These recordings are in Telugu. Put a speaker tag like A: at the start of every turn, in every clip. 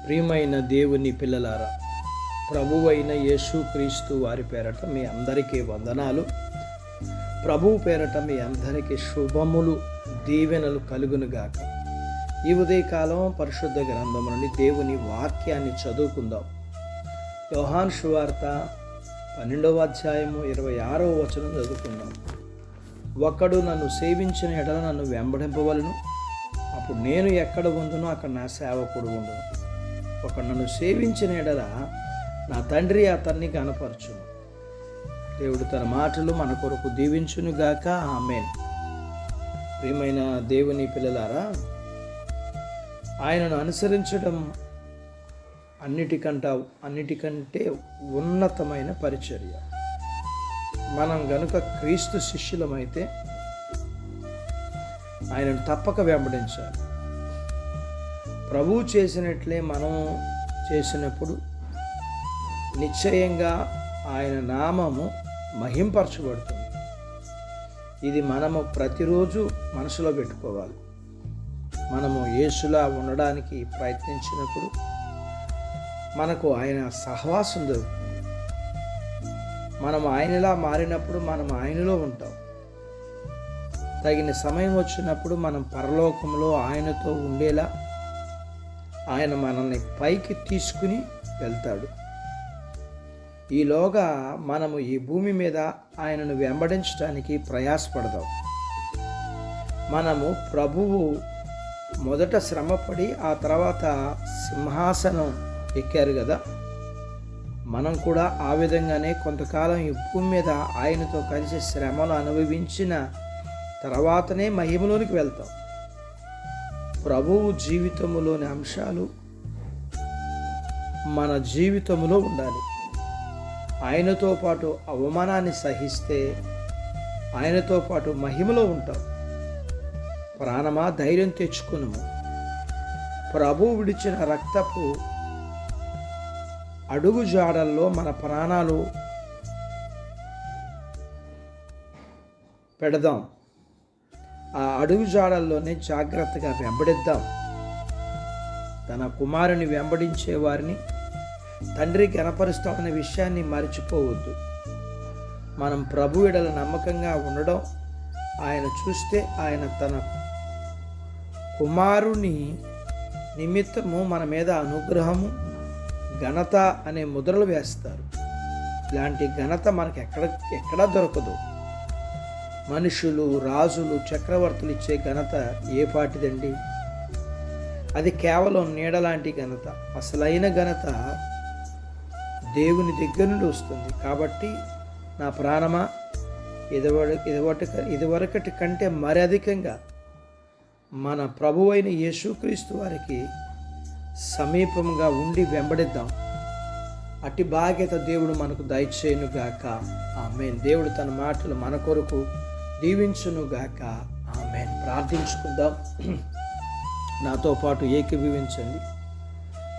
A: ప్రియమైన దేవుని పిల్లలారా, ప్రభువైన యేసుక్రీస్తు వారి పేరట మీ అందరికీ వందనాలు. ప్రభువు పేరట మీ అందరికీ శుభములు, దీవెనలు కలుగునుగాక. ఈ ఉదయకాలం పరిశుద్ధ గ్రంథం నుండి దేవుని వాక్యాన్ని చదువుకుందాం. యోహాను సువార్త 12వ అధ్యాయము 26వ వచనం చదువుకుందాం. ఒకడు నన్ను సేవించిన ఎడల నన్ను వెంబడింపవలను, అప్పుడు నేను ఎక్కడ ఉందునో అక్కడ నా సేవకుడు ఉండును. ఒకడు నన్ను సేవించిన ఎడల నా తండ్రి అతన్ని గణపరచును. దేవుడు తన మాటలు మన కొరకు దీవించునుగాక. ఆమేన్. ప్రియమైన దేవుని పిల్లలారా, ఆయనను అనుసరించడం అన్నిటికంటే ఉన్నతమైన పరిచర్య. మనం గనుక క్రీస్తు శిష్యులమైతే ఆయనను తప్పక వెంబడించాలి. ప్రభువు చేసినట్లే మనం చేసినప్పుడు నిశ్చయంగా ఆయన నామము మహింపరచబడుతుంది. ఇది మనము ప్రతిరోజు మనసులో పెట్టుకోవాలి. మనము యేసులా ఉండడానికి ప్రయత్నించినప్పుడు మనకు ఆయన సహవాసం దొరుకుతుంది. మనం ఆయనలా మారినప్పుడు మనం ఆయనలో ఉంటాం. తగిన సమయం వచ్చినప్పుడు మనం పరలోకంలో ఆయనతో ఉండేలా ఆయన మనల్ని పైకి తీసుకుని వెళ్తాడు. ఈలోగా మనము ఈ భూమి మీద ఆయనను వెంబడించడానికి ప్రయాసపడదాం. మనము ప్రభువు మొదట శ్రమపడి ఆ తర్వాత సింహాసనం ఎక్కారు కదా, మనం కూడా ఆ విధంగానే కొంతకాలం ఈ భూమి మీద ఆయనతో కలిసి శ్రమలు అనుభవించిన తర్వాతనే మహిమలోనికి వెళ్తాం. ప్రభువు జీవితములోని అంశాలు మన జీవితంలో ఉండాలి. ఆయనతో పాటు అవమానాన్ని సహిస్తే ఆయనతో పాటు మహిమలో ఉంటాం. ప్రాణమా, ధైర్యం తెచ్చుకును. ప్రభువు విడిచిన రక్తపు అడుగు జాడల్లో మన ప్రాణాలు పెడదాం. ఆ అడుగు జాడల్లోనే జాగ్రత్తగా వెంబడిద్దాం. తన కుమారుని వెంబడించే వారిని తండ్రి గణపరుస్తామనే విషయాన్ని మర్చిపోవద్దు. మనం ప్రభు ఎడల నమ్మకంగా ఉండడం, ఆయన చూస్తే ఆయన తన కుమారుని నిమిత్తము మన మీద అనుగ్రహము, ఘనత అనే ముద్రలు వేస్తారు. ఇలాంటి ఘనత మనకు ఎక్కడా దొరకదు. మనుషులు, రాజులు, చక్రవర్తులు ఇచ్చే ఘనత ఏ పాటిదండి? అది కేవలం నీడలాంటి ఘనత. అసలైన ఘనత దేవుని దగ్గర నుండి వస్తుంది. కాబట్టి నా ప్రాణమా, ఇదివరకటి కంటే మరి అధికంగా మన ప్రభువైన యేసుక్రీస్తు వారికి సమీపంగా ఉండి వెంబడిద్దాం. అట్టి బాధ్యత దేవుడు మనకు దయచేయునుగాక. ఆమేన్. దేవుడు తన మాటలు మన కొరకు దీవించునుగాక. ఆమేన్. ప్రార్థించుకుందాం. నాతో పాటు ఏకీభవించండి.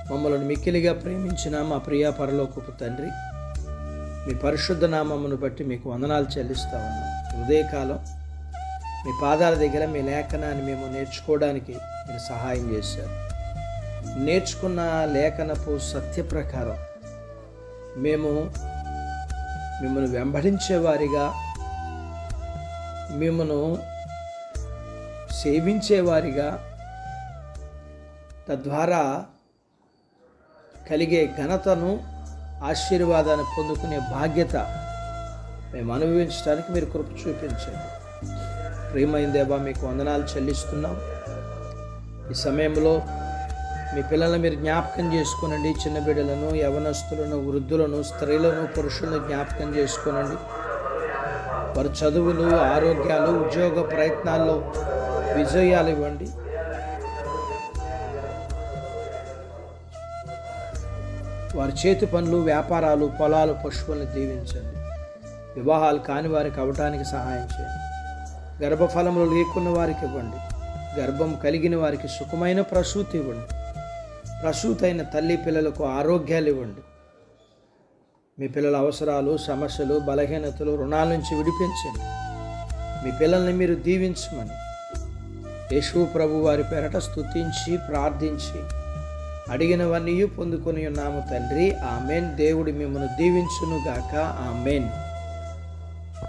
A: మమ్మల్ని మిక్కిలిగా ప్రేమించిన మా ప్రియ పరలోకపు తండ్రి, మీ పరిశుద్ధ నామమును బట్టి మీకు వందనాలు చెల్లిస్తా ఉన్నాం. ఉదయకాలం మీ పాదాల దగ్గర మీ లేఖనాన్ని మేము నేర్చుకోవడానికి మీరు సహాయం చేశారు. నేర్చుకున్న లేఖనపు సత్య ప్రకారం మేము మిమ్మల్ని వెంబడించేవారిగా, మిమ్మను సేవించేవారిగా, తద్వారా కలిగే ఘనతను, ఆశీర్వాదాన్ని పొందుకునే బాధ్యత మేము అనుభవించడానికి మీరు కృప చూపించండి. ప్రియమైన దేవా, మీకు వందనాలు చెల్లిస్తున్నాం. ఈ సమయంలో మీ పిల్లలను మీరు జ్ఞాపకం చేసుకోనండి. చిన్న బిడ్డలను, యవనస్తులను, వృద్ధులను, స్త్రీలను, పురుషులను జ్ఞాపకం చేసుకోనండి. వారి చదువులు, ఆరోగ్యాలు, ఉద్యోగ ప్రయత్నాల్లో విజయాలు ఇవ్వండి. వారి చేతి పనులు, వ్యాపారాలు, పొలాలు, పశువులను దీవించండి. వివాహాలు కాని వారికి అవటానికి సహాయం చేయండి. గర్భఫలములు లేకున్న వారికి ఇవ్వండి. గర్భం కలిగిన వారికి సుఖమైన ప్రసూతి ఇవ్వండి. ప్రసూతి అయిన తల్లి పిల్లలకు ఆరోగ్యాలు ఇవ్వండి. మీ పిల్లల అవసరాలు, సమస్యలు, బలహీనతలు, రుణాల నుంచి విడిపించండి. మీ పిల్లల్ని మీరు దీవించమని యేసు ప్రభు వారి పేరట స్తుతించి ప్రార్థించి అడిగినవన్నీ పొందుకొని ఉన్నాము తండ్రి. ఆమెన్. దేవుడు మిమ్మల్ని దీవించునుగాక. ఆమెన్.